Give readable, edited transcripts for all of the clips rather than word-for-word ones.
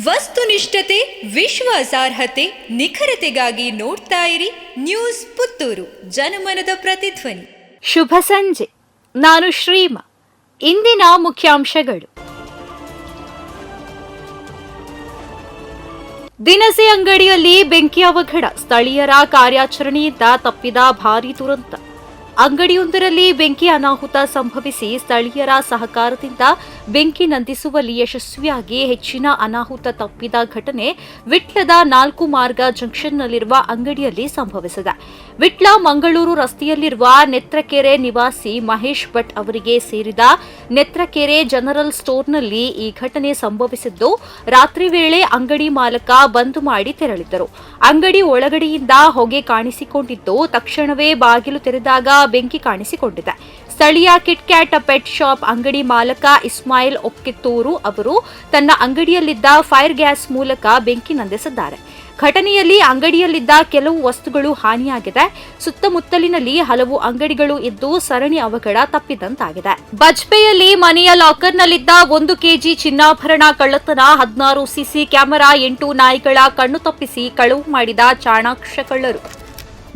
ವಸ್ತುನಿಷ್ಠತೆ, ವಿಶ್ವಾಸಾರ್ಹತೆ, ನಿಖರತೆಗಾಗಿ ನೋಡ್ತಾ ಇರಿ ನ್ಯೂಸ್ ಪುತ್ತೂರು, ಜನಮನದ ಪ್ರತಿಧ್ವನಿ. ಶುಭ ಸಂಜೆ. ನಾನು ಶ್ರೀಮಾ. ಇಂದಿನ ಮುಖ್ಯಾಂಶಗಳು: ದಿನಸಿ ಅಂಗಡಿಯಲ್ಲಿ ಬೆಂಕಿ ಅವಘಡ, ಸ್ಥಳೀಯರ ಕಾರ್ಯಾಚರಣೆಯಿಂದ ತಪ್ಪಿದ ಭಾರೀ ದುರಂತ. ಅಂಗಡಿಯೊಂದರಲ್ಲಿ ಬೆಂಕಿ ಅನಾಹುತ ಸಂಭವಿಸಿ ಸ್ಥಳೀಯರ ಸಹಕಾರದಿಂದ ಬೆಂಕಿ ನಂದಿಸುವಲ್ಲಿ ಯಶಸ್ವಿಯಾಗಿ ಹೆಚ್ಚಿನ ಅನಾಹುತ ತಪ್ಪಿದ ಘಟನೆ ವಿಟ್ಲದ 4 ಮಾರ್ಗ ಜಂಕ್ಷನ್ನಲ್ಲಿರುವ ಅಂಗಡಿಯಲ್ಲಿ ಸಂಭವಿಸಿದೆ. ವಿಟ್ಲ ಮಂಗಳೂರು ರಸ್ತೆಯಲ್ಲಿರುವ ನೆತ್ರಕೆರೆ ನಿವಾಸಿ ಮಹೇಶ್ ಭಟ್ ಅವರಿಗೆ ಸೇರಿದ ನೆತ್ರಕೆರೆ ಜನರಲ್ ಸ್ಟೋರ್ನಲ್ಲಿ ಈ ಘಟನೆ ಸಂಭವಿಸಿದ್ದು, ರಾತ್ರಿ ವೇಳೆ ಅಂಗಡಿ ಮಾಲಕ ಬಂದ್ ಮಾಡಿ ತೆರಳಿದ್ದರು. ಅಂಗಡಿ ಒಳಗಡೆಯಿಂದ ಹೊಗೆ ಕಾಣಿಸಿಕೊಂಡಿದ್ದು, ತಕ್ಷಣವೇ ಬಾಗಿಲು ತೆರೆದಾಗ ಬೆಂಕಿ ಕಾಣಿಸಿಕೊಂಡಿದೆ. ಸ್ಥಳೀಯ ಕಿಟ್ಕ್ಯಾಟ್ ಪೆಟ್ ಶಾಪ್ ಅಂಗಡಿ ಮಾಲಕ ಇಸ್ಮಾಯಿಲ್ ಒಕ್ಕಿತ್ತೂರು ಅವರು ತನ್ನ ಅಂಗಡಿಯಲ್ಲಿದ್ದ ಫೈರ್ ಗ್ಯಾಸ್ ಮೂಲಕ ಬೆಂಕಿ ನಂದಿಸಿದ್ದಾರೆ. ಘಟನೆಯಲ್ಲಿ ಅಂಗಡಿಯಲ್ಲಿದ್ದ ಕೆಲವು ವಸ್ತುಗಳು ಹಾನಿಯಾಗಿದೆ. ಸುತ್ತಮುತ್ತಲಿನಲ್ಲಿ ಹಲವು ಅಂಗಡಿಗಳು ಇದ್ದು ಸರಣಿ ಅವಘಡ ತಪ್ಪಿದಂತಾಗಿದೆ. ಬಜ್ಪೆಯಲ್ಲಿ ಮನೆಯ ಲಾಕರ್ನಲ್ಲಿದ್ದ 1 ಕೆಜಿ ಚಿನ್ನಾಭರಣ ಕಳ್ಳತನ, 16 ಸಿಸಿ ಕ್ಯಾಮೆರಾ, 8 ನಾಯಿಗಳ ಕಣ್ಣು ತಪ್ಪಿಸಿ ಕಳವು ಮಾಡಿದ ಚಾಣಾಕ್ಷ ಕಳ್ಳರು.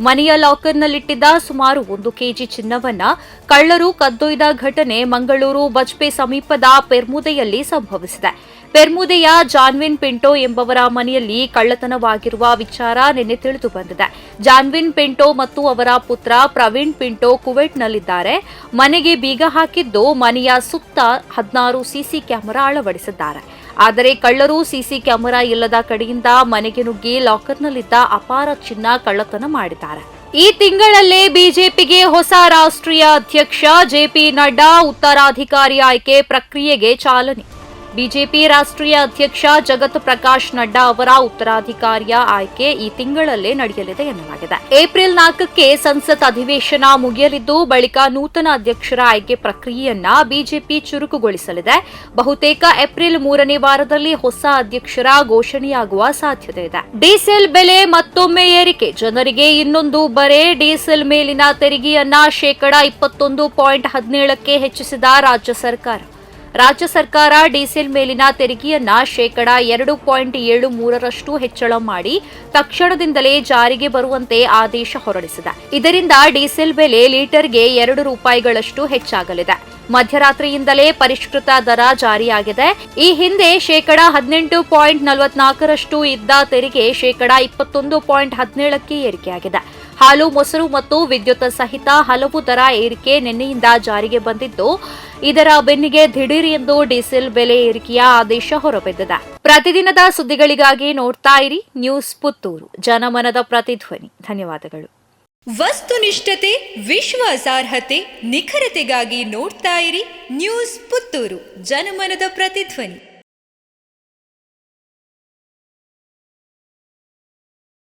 ಮನೆಯ ಲಾಕರ್ನಲ್ಲಿಟ್ಟಿದ್ದ ಸುಮಾರು 1 ಕೆಜಿ ಚಿನ್ನವನ್ನ ಕಳ್ಳರು ಕದ್ದೊಯ್ದ ಘಟನೆ ಮಂಗಳೂರು ಬಜ್ಪೆ ಸಮೀಪದ ಪೆರ್ಮುದೆಯಲ್ಲಿ ಸಂಭವಿಸಿದೆ. ಪೆರ್ಮುದೆಯ ಜಾನ್ವಿನ್ ಪಿಂಟೋ ಎಂಬವರ ಮನೆಯಲ್ಲಿ ಕಳ್ಳತನವಾಗಿರುವ ವಿಚಾರ ನಿನ್ನೆ ತಿಳಿದು ಬಂದಿದೆ. ಜಾನ್ವಿನ್ ಪಿಂಟೋ ಮತ್ತು ಅವರ ಪುತ್ರ ಪ್ರವೀಣ್ ಪಿಂಟೋ ಕುವೈಟ್ನಲ್ಲಿದ್ದಾರೆ. ಮನೆಗೆ ಬೀಗ ಹಾಕಿದ್ದು, ಮನೆಯ ಸುತ್ತ 16 ಸಿಸಿ ಕ್ಯಾಮೆರಾ ಅಳವಡಿಸಿದ್ದಾರೆ. ಆದರೆ ಕಳ್ಳರು ಸಿಸಿ ಕ್ಯಾಮೆರಾ ಇಲ್ಲದ ಕಡೆಯಿಂದ ಮನೆಗೆ ನುಗ್ಗಿ ಲಾಕರ್ನಲ್ಲಿದ್ದ ಅಪಾರ ಚಿನ್ನ ಕಳ್ಳತನ ಮಾಡಿದ್ದಾರೆ. ಈ ತಿಂಗಳಲ್ಲೇ ಬಿಜೆಪಿಗೆ ಹೊಸ ರಾಷ್ಟ್ರೀಯ ಅಧ್ಯಕ್ಷ ಜೆಪಿ ನಡ್ಡಾ ಉತ್ತರಾಧಿಕಾರಿ ಆಯ್ಕೆ ಪ್ರಕ್ರಿಯೆಗೆ ಚಾಲನೆ. ಬಿಜೆಪಿ ರಾಷ್ಟ್ರೀಯ ಅಧ್ಯಕ್ಷ ಜಗತ್ ಪ್ರಕಾಶ್ ನಡ್ಡಾ ಅವರ ಉತ್ತರಾಧಿಕಾರಿಯ ಆಯ್ಕೆ ಈ ತಿಂಗಳಲ್ಲೇ ನಡೆಯಲಿದೆ ಎನ್ನಲಾಗಿದೆ. ಏಪ್ರಿಲ್ 4ಕ್ಕೆ ಸಂಸತ್ ಅಧಿವೇಶನ ಮುಗಿಯಲಿದ್ದು, ಬಳಿಕ ನೂತನ ಅಧ್ಯಕ್ಷರ ಆಯ್ಕೆ ಪ್ರಕ್ರಿಯೆಯನ್ನ ಬಿಜೆಪಿ ಚುರುಕುಗೊಳಿಸಲಿದೆ. ಬಹುತೇಕ ಏಪ್ರಿಲ್ 3ನೇ ವಾರದಲ್ಲಿ ಹೊಸ ಅಧ್ಯಕ್ಷರ ಘೋಷಣೆಯಾಗುವ ಸಾಧ್ಯತೆ ಇದೆ. ಡೀಸೆಲ್ ಬೆಲೆ ಮತ್ತೊಮ್ಮೆ ಏರಿಕೆ, ಜನರಿಗೆ ಇನ್ನೊಂದು ಬರೆ. ಡೀಸೆಲ್ ಮೇಲಿನ ತೆರಿಗೆಯನ್ನ %21.17ಕ್ಕೆ ಹೆಚ್ಚಿಸಿದ ರಾಜ್ಯ ಸರ್ಕಾರ. ರಾಜ್ಯ ಸರ್ಕಾರ ಡೀಸೆಲ್ ಮೇಲಿನ ತೆರಿಗೆಯನ್ನ %2.73ರಷ್ಟು ಹೆಚ್ಚಳ ಮಾಡಿ ತಕ್ಷಣದಿಂದಲೇ ಜಾರಿಗೆ ಬರುವಂತೆ ಆದೇಶ ಹೊರಡಿಸಿದೆ. ಇದರಿಂದ ಡೀಸೆಲ್ ಬೆಲೆ ಲೀಟರ್ಗೆ ₹2 ಹೆಚ್ಚಾಗಲಿದೆ. ಮಧ್ಯರಾತ್ರಿಯಿಂದಲೇ ಪರಿಷ್ಕೃತ ದರ ಜಾರಿಯಾಗಿದೆ. ಈ ಹಿಂದೆ %18.44ರಷ್ಟು ಇದ್ದ ತೆರಿಗೆ %21.17ಕ್ಕೆ ಏರಿಕೆಯಾಗಿದೆ. ಹಾಲು, ಮೊಸರು ಮತ್ತು ವಿದ್ಯುತ್ ಸಹಿತ ಹಲವು ದರ ಏರಿಕೆ ನಿನ್ನೆಯಿಂದ ಜಾರಿಗೆ ಬಂದಿದ್ದು, ಇದರ ಬೆನ್ನಿಗೆ ದಿಢೀರ್ ಎಂದು ಡೀಸೆಲ್ ಬೆಲೆ ಏರಿಕೆಯ ಆದೇಶ ಹೊರಬಿದ್ದಿದೆ. ಪ್ರತಿದಿನದ ಸುದ್ದಿಗಳಿಗಾಗಿ ನೋಡ್ತಾ ಇರಿ ನ್ಯೂಸ್ ಪುತ್ತೂರು, ಜನಮನದ ಪ್ರತಿಧ್ವನಿ. ಧನ್ಯವಾದಗಳು. ವಸ್ತುನಿಷ್ಠತೆ, ವಿಶ್ವಾಸಾರ್ಹತೆ, ನಿಖರತೆಗಾಗಿ ನೋಡ್ತಾ ಇರಿ ನ್ಯೂಸ್ ಪುತ್ತೂರು, ಜನಮನದ ಪ್ರತಿಧ್ವನಿ.